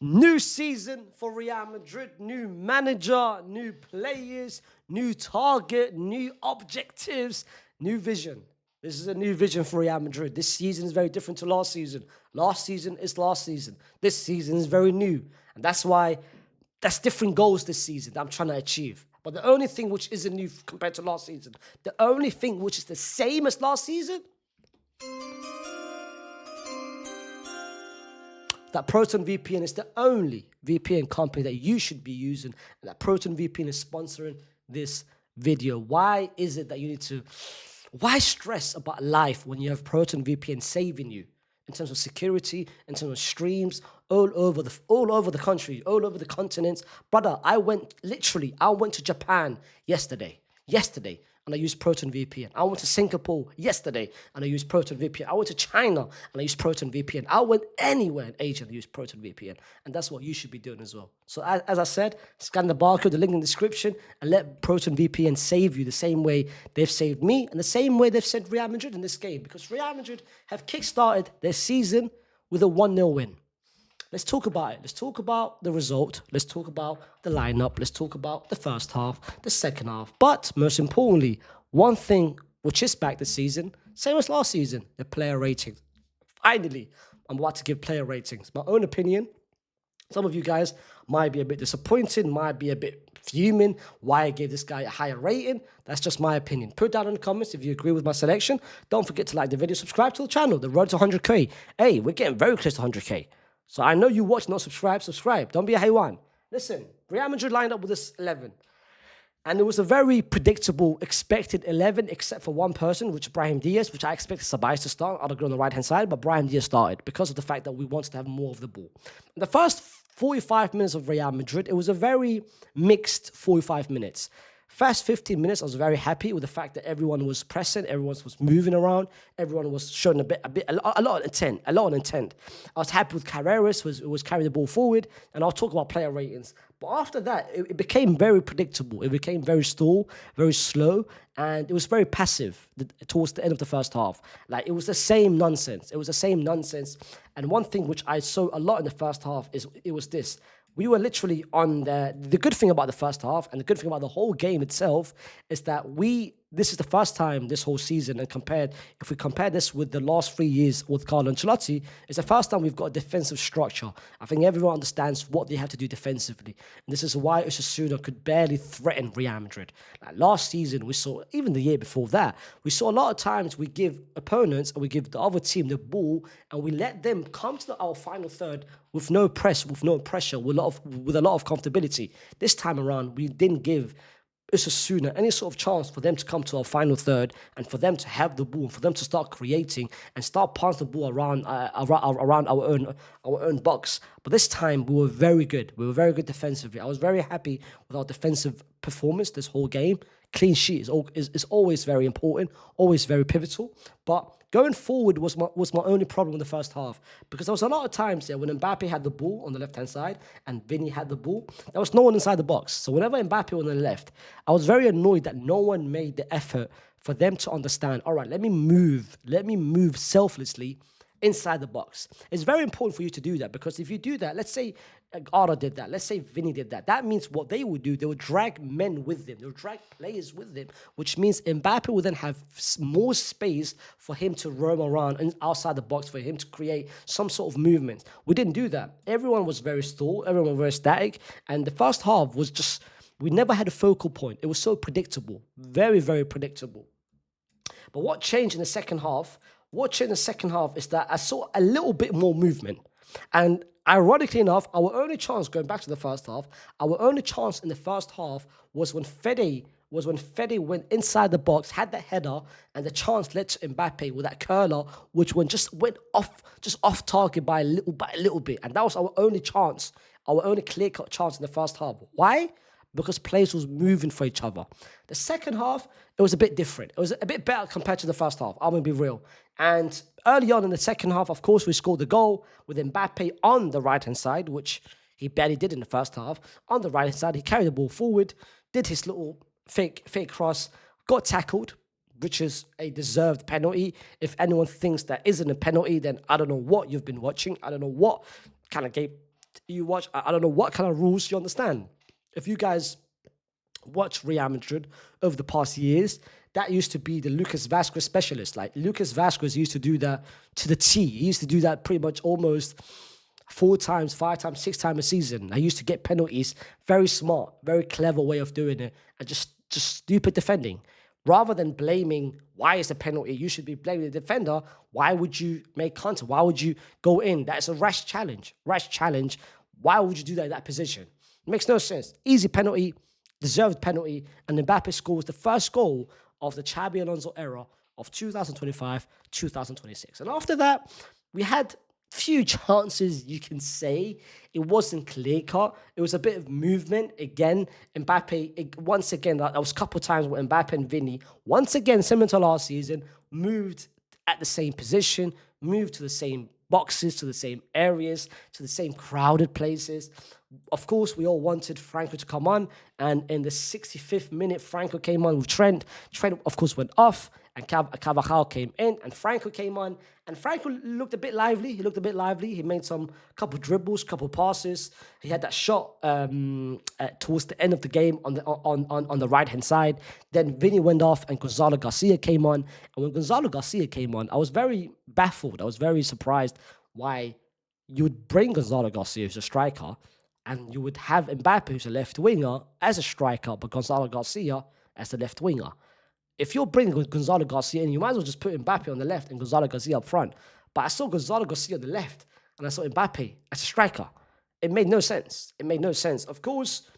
New season for Real Madrid, new manager, new players, new target, new objectives, new vision. This is a new vision for Real Madrid. This season is very different to last season. Last season is last season. This season is very new. And that's why that's different goals this season that I'm trying to achieve. But the only thing which isn't new compared to last season, the only thing which is the same as last season, that Proton VPN is the only VPN company that you should be using, and that Proton VPN is sponsoring this video. Why is it that you need to, why stress about life when you have Proton VPN saving you in terms of security, in terms of streams, all over the country, all over the continents? Brother, I went to Japan yesterday, and I used Proton VPN. I went to Singapore yesterday, and I used Proton VPN. I went to China, and I used Proton VPN. I went anywhere in Asia and I used Proton VPN. And that's what you should be doing as well. So as I said, scan the barcode, the link in the description, and let Proton VPN save you the same way they've saved me and the same way they've saved Real Madrid in this game. Because Real Madrid have kickstarted their season with a 1-0 win. Let's talk about it. Let's talk about the result. Let's talk about the lineup. Let's talk about the first half, the second half. But most importantly, one thing which is back this season, same as last season, the player ratings. Finally, I'm about to give player ratings. My own opinion. Some of you guys might be a bit disappointed, might be a bit fuming why I gave this guy a higher rating. That's just my opinion. Put down in the comments if you agree with my selection. Don't forget to like the video, subscribe to the channel. The road to 100k. Hey, we're getting very close to 100k. So I know you watch, not subscribe. Don't be a haywan. Listen, Real Madrid lined up with this 11. And it was a very predictable, expected 11, except for one person, which is Brahim Diaz, which I expected Sabais to start. I'd agree on the right-hand side, but Brahim Diaz started because of the fact that we wanted to have more of the ball. In the first 45 minutes of Real Madrid, it was a very mixed 45 minutes. First 15 minutes, I was very happy with the fact that everyone was pressing, everyone was moving around, everyone was showing a lot of intent, I was happy with Carreras, who was carrying the ball forward, and I'll talk about player ratings. But after that, it became very predictable. It became very stall, very slow, and it was very passive towards the end of the first half. Like, it was the same nonsense. And one thing which I saw a lot in the first half was this. We were literally on the good thing about the first half and the good thing about the whole game itself is that this is the first time this whole season, and if we compare this with the last 3 years with Carlo Ancelotti, it's the first time we've got a defensive structure. I think everyone understands what they have to do defensively. And this is why Osasuna could barely threaten Real Madrid. Like last season, we saw, even the year before that, we saw a lot of times we give opponents and we give the other team the ball and we let them come to our final third with no pressure, with a lot of comfortability. This time around, we didn't give Osasuna any sort of chance for them to come to our final third and for them to have the ball, for them to start creating and start passing the ball around our own box. But this time we were very good. We were very good defensively. I was very happy with our defensive performance this whole game. Clean sheet is always very important, always very pivotal. But going forward was my only problem in the first half, because there was a lot of times there when Mbappe had the ball on the left-hand side and Vinny had the ball, there was no one inside the box. So whenever Mbappe was on the left, I was very annoyed that no one made the effort for them to understand, all right, let me move selflessly inside the box. It's very important for you to do that, because if you do that, let's say Arda did that, let's say Vinny did that, that means what they would do, they would drag men with them, they would drag players with them, which means Mbappe would then have more space for him to roam around and outside the box, for him to create some sort of movement. We didn't do that. Everyone was very stalled, everyone was very static, and the first half was just, we never had a focal point. It was so predictable, very, very predictable. But what changed in the second half? Is that I saw a little bit more movement. And ironically enough, our only chance, going back to the first half, our only chance in the first half was when Fede went inside the box, had that header, and the chance led to Mbappe with that curler, which just went off target by a little bit. And that was our only chance, our only clear-cut chance in the first half. Why? Because players was moving for each other. The second half, it was a bit different. It was a bit better compared to the first half. I'm going to be real. And early on in the second half, of course, we scored the goal with Mbappe on the right-hand side, which he barely did in the first half. On the right-hand side, he carried the ball forward, did his little fake cross, got tackled, which is a deserved penalty. If anyone thinks that isn't a penalty, then I don't know what you've been watching. I don't know what kind of game I don't know what kind of rules you understand. If you guys watch Real Madrid over the past years, that used to be the Lucas Vasquez specialist. Like Lucas Vasquez used to do that to the T. He used to do that pretty much almost 4 times, 5 times, 6 times a season. I used to get penalties. Very smart, very clever way of doing it, and just stupid defending. Rather than blaming why is the penalty, you should be blaming the defender. Why would you make contact? Why would you go in? That's a rash challenge. Rash challenge. Why would you do that in that position? It makes no sense. Easy penalty, deserved penalty, and Mbappe scores the first goal of the Xabi Alonso era of 2025-2026. And after that, we had few chances, you can say. It wasn't clear cut. It was a bit of movement. Again, Mbappe, once again, that was a couple of times where Mbappe and Vinny, once again, similar to last season, moved at the same position, moved to the same boxes, to the same areas, to the same crowded places. Of course, we all wanted Franco to come on, and in the 65th minute, Franco came on with Trent. Trent, of course, went off, and Carvajal came in, and Franco came on, and Franco looked a bit lively. He looked a bit lively. He made some couple dribbles, couple passes. He had that shot towards the end of the game on the right hand side. Then Vinny went off, and Gonzalo Garcia came on. And when Gonzalo Garcia came on, I was very baffled. I was very surprised why you would bring Gonzalo Garcia, who's a striker, and you would have Mbappe, who's a left winger, as a striker, but Gonzalo Garcia as the left winger. If you're bringing Gonzalo Garcia in, you might as well just put Mbappe on the left and Gonzalo Garcia up front. But I saw Gonzalo Garcia on the left, and I saw Mbappe as a striker. It made no sense. It made no sense. Of course,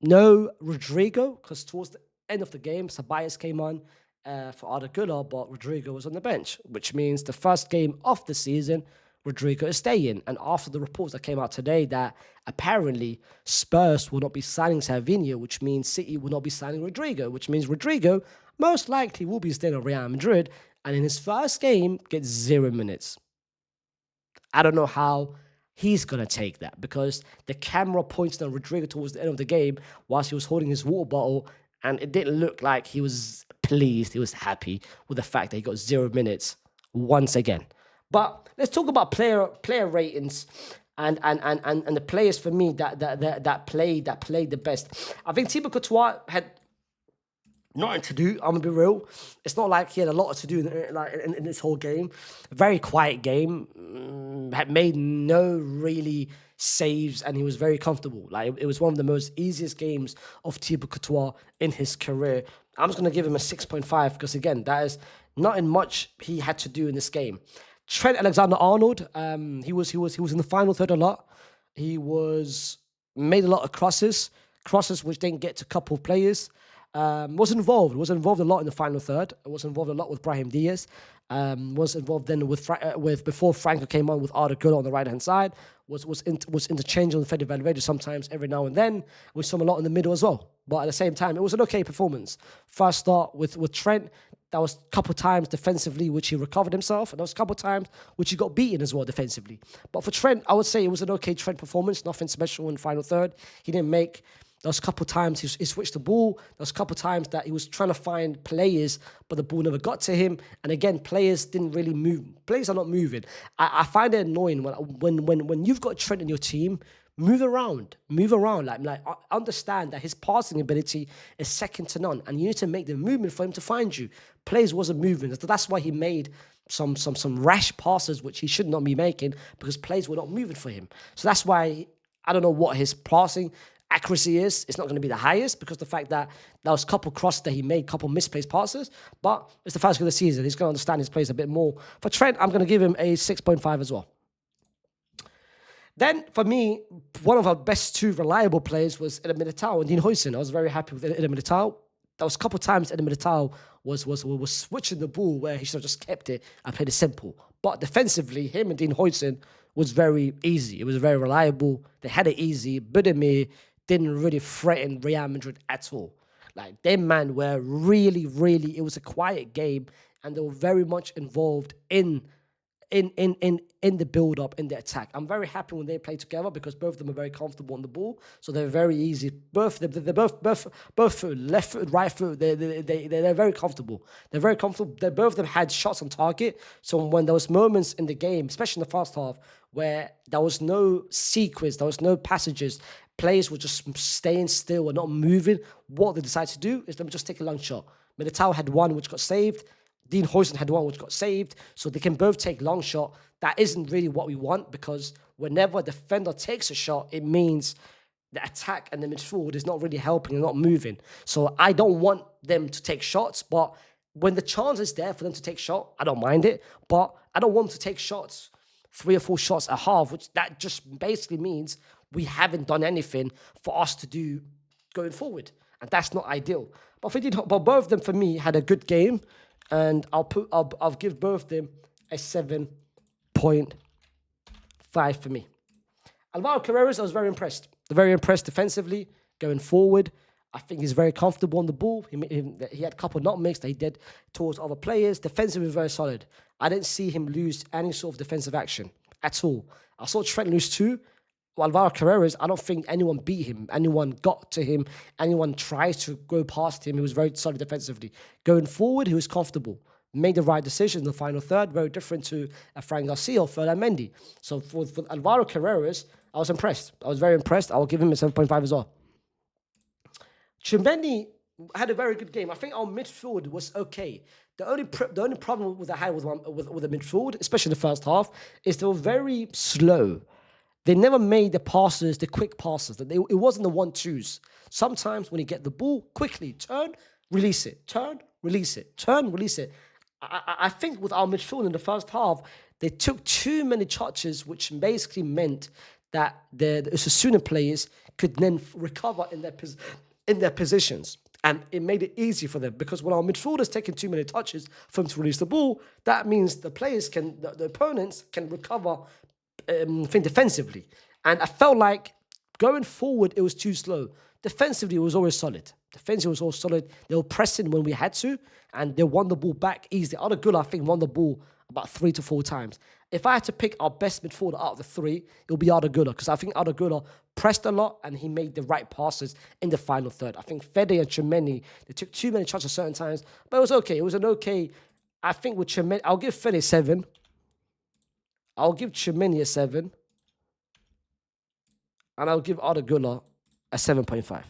no Rodrigo, because towards the end of the game, Ceballos came on for Arda Güler, but Rodrigo was on the bench, which means the first game of the season, Rodrigo is staying. And after the reports that came out today that apparently Spurs will not be signing Savinho, which means City will not be signing Rodrigo, which means Rodrigo most likely will be staying at Real Madrid, and in his first game gets 0 minutes. I don't know how he's going to take that, because the camera pointed on Rodrigo towards the end of the game whilst he was holding his water bottle, and it didn't look like he was pleased, he was happy with the fact that he got 0 minutes once again. But let's talk about player ratings and the players for me that played the best. I think Thibaut Courtois had nothing to do. I'm gonna be real. It's not like he had a lot to do in this whole game. Very quiet game. Had made no really saves, and he was very comfortable. Like it was one of the most easiest games of Thibaut Courtois in his career. I'm just gonna give him a 6.5 because again, that is not in much he had to do in this game. Trent Alexander-Arnold, he was in the final third a lot. He made a lot of crosses which didn't get to a couple of players. Was involved a lot in the final third. Was involved a lot with Brahim Diaz. Was involved then with before Franco came on with Arda Güler on the right hand side. Was interchangeable with Fede Valverde sometimes every now and then. We saw him a lot in the middle as well. But at the same time, it was an okay performance. First start with Trent. That was a couple times defensively which he recovered himself, and there was a couple times which he got beaten as well defensively. But for Trent, I would say it was an okay Trent performance. Nothing special in the final third. He didn't make. There was a couple of times he switched the ball. There was a couple of times that he was trying to find players, but the ball never got to him. And again, players didn't really move. Players are not moving. I find it annoying when you've got Trent in your team. Move around. Like understand that his passing ability is second to none, and you need to make the movement for him to find you. Players wasn't moving. That's why he made some rash passes which he should not be making, because players were not moving for him. So that's why I don't know what his passing accuracy is. It's not going to be the highest because the fact that there was a couple crosses that he made, couple misplaced passes, but it's the first game of the season. He's going to understand his plays a bit more. For Trent, I'm going to give him a 6.5 as well. Then, for me, one of our best two reliable players was Eder Militao and Dean Huijsen. I was very happy with Eder Militao. There was a couple of times Eder Militao was switching the ball where he should have just kept it and played it simple. But defensively, him and Dean Huijsen was very easy. It was very reliable. They had it easy. Budimir didn't really threaten Real Madrid at all. Like, them man were really, it was a quiet game, and they were very much involved in in the build up, in the attack. I'm very happy when they play together because both of them are very comfortable on the ball, so they're very easy. They're both foot, left foot, right foot. They're very comfortable. They're very comfortable. They both of them had shots on target. So when there was moments in the game, especially in the first half, where there was no sequence, there was no passages, players were just staying still and not moving. What they decided to do is let me just take a long shot. Militao had one which got saved. Dean Huijsen had one which got saved, so they can both take long shot. That isn't really what we want, because whenever a defender takes a shot, it means the attack and the midfield is not really helping and not moving. So I don't want them to take shots, but when the chance is there for them to take shot, I don't mind it, but I don't want them to take shots, 3 or 4 shots a half, which that just basically means we haven't done anything for us to do going forward, and that's not ideal. But both of them for me had a good game. And I'll give both of them a 7.5 for me. Alvaro Carreras, I was very impressed. Very impressed defensively, going forward. I think he's very comfortable on the ball. He had a couple of knockbacks that he did towards other players. Defensively, very solid. I didn't see him lose any sort of defensive action at all. I saw Trent lose too. Alvaro Carreras, I don't think anyone beat him. Anyone got to him. Anyone tried to go past him. He was very solid defensively. Going forward, he was comfortable. Made the right decision in the final third. Very different to Fran Garcia or Ferland Mendy. So for Alvaro Carreras, I was impressed. I was very impressed. I will give him a 7.5 as well. Tchouaméni had a very good game. I think our midfield was okay. The only problem with I had with the midfield, especially the first half, is they were very slow. They never made the passes, the quick passes. It wasn't the 1-2s. Sometimes when you get the ball, quickly turn, release it, turn, release it, turn, release it. I think with our midfield in the first half, they took too many touches, which basically meant that the Osasuna players could then recover in their positions. And it made it easy for them, because when our midfielders taking too many touches for them to release the ball, that means the opponents can recover defensively. And I felt like going forward, it was too slow. Defensively, it was always solid. Defensively was always solid. They were pressing when we had to, and they won the ball back easily. Adagula, I think, won the ball about 3 to 4 times. If I had to pick our best midfielder out of the 3, it would be Adagula, because I think Adagula pressed a lot and he made the right passes in the final third. I think Fede and Tchouaméni, they took too many shots at certain times, but it was okay. It was an okay. I think with Tchouaméni, I'll give Fede 7. I'll give Tchouaméni a 7. And I'll give Adagula a 7.5.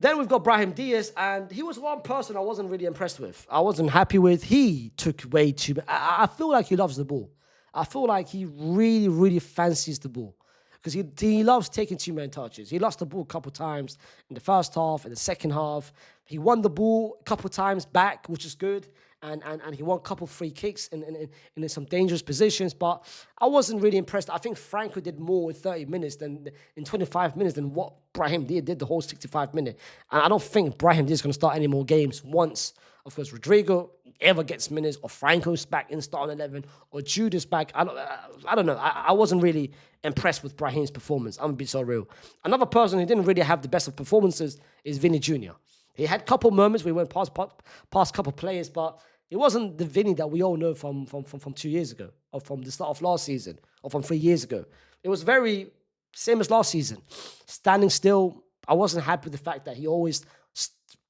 Then we've got Brahim Diaz, and he was one person I wasn't really impressed with. I wasn't happy with. He took way too much. I feel like he loves the ball. I feel like he really, really fancies the ball, because he loves taking too many touches. He lost the ball a couple of times in the first half, in the second half. He won the ball a couple of times back, which is good. And he won a couple of free kicks in some dangerous positions. But I wasn't really impressed. I think Franco did more in 30 minutes than in 25 minutes than what Brahim Diaz did the whole 65 minutes. And I don't think Brahim Diaz is going to start any more games once, of course, Rodrigo ever gets minutes, or Franco's back in starting 11, or Judas back. I don't know. I wasn't really impressed with Brahim's performance. I'm going to be so real. Another person who didn't really have the best of performances is Vinny Jr. He had a couple moments where he went past a couple of players, but it wasn't the Vinny that we all know from 2 years ago, or from the start of last season, or from 3 years ago. It was very same as last season. Standing still, I wasn't happy with the fact that he always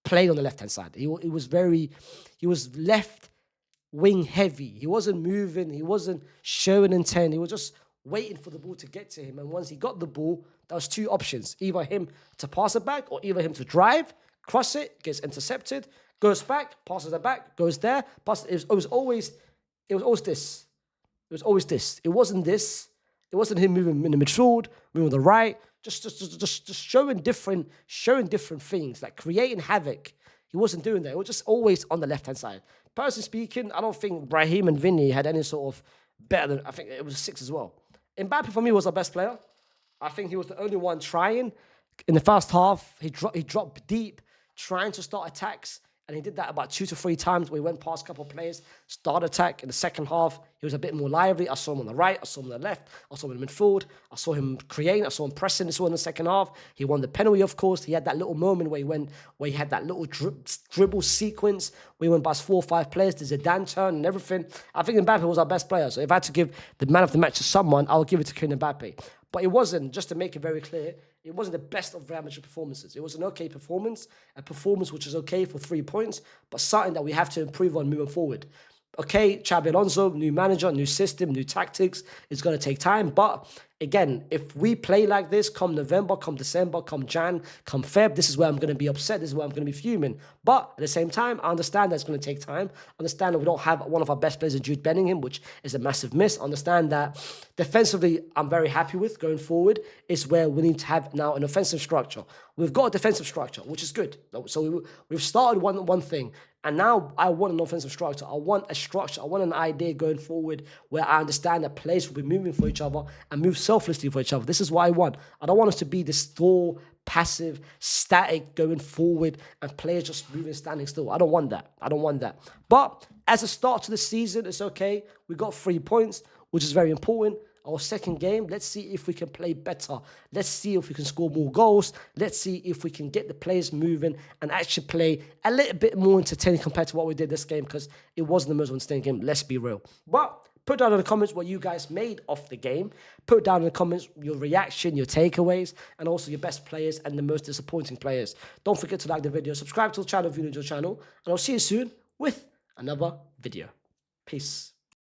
played on the left-hand side. He was left wing heavy. He wasn't moving. He wasn't showing intent. He was just waiting for the ball to get to him. And once he got the ball, there was 2 options: either him to pass it back, or either him to drive, cross it, gets intercepted, goes back, passes it back, goes there. It was always this. It was always this. It wasn't this. It wasn't him moving in the midfield, moving on the right, just showing different things, like creating havoc. He wasn't doing that. It was just always on the left-hand side. Personally speaking, I don't think Brahim and Vinny had any sort of better than, I think it was a 6 as well. Mbappe for me was our best player. I think he was the only one trying. In the first half, he dropped deep, trying to start attacks. And he did that about 2 to 3 times where he went past a couple of players, start attack. In the second half, He was a bit more lively. I saw him on the right. I saw him on the left. I saw him in the midfield. I saw him creating. I saw him pressing. This one in the second half. He won the penalty, of course. He had that little moment where he had that little dribble sequence where he went past 4 or 5 players. There's a Zidane turn and everything. I think Mbappe was our best player. So if I had to give the man of the match to someone, I'll give it to Kylian Mbappe. But it wasn't, just to make it very clear, it wasn't the best of Real Madrid performances. It was an okay performance, a performance which is okay for 3 points, but something that we have to improve on moving forward. Okay, Xabi Alonso, new manager, new system, new tactics. It's going to take time. But again, if we play like this come November, come December, come Jan, come Feb, this is where I'm going to be upset. This is where I'm going to be fuming. But at the same time, I understand that it's going to take time. I understand that we don't have one of our best players in Jude Bellingham, which is a massive miss. I understand that defensively, I'm very happy with going forward. It's where we need to have now an offensive structure. We've got a defensive structure, which is good. So we've started one thing. And now I want an offensive structure. I want a structure. I want an idea going forward where I understand that players will be moving for each other and move selflessly for each other. This is what I want. I don't want us to be this stall, passive, static going forward and players just moving, standing still. I don't want that. I don't want that. But as a start to the season, it's okay. We got 3 points, which is very important. Our second game, let's see if we can play better. Let's see if we can score more goals. Let's see if we can get the players moving and actually play a little bit more entertaining compared to what we did this game, because it wasn't the most entertaining game, let's be real. But put down in the comments what you guys made of the game. Put down in the comments your reaction, your takeaways, and also your best players and the most disappointing players. Don't forget to like the video, subscribe to the channel if you're new to the channel, and I'll see you soon with another video. Peace.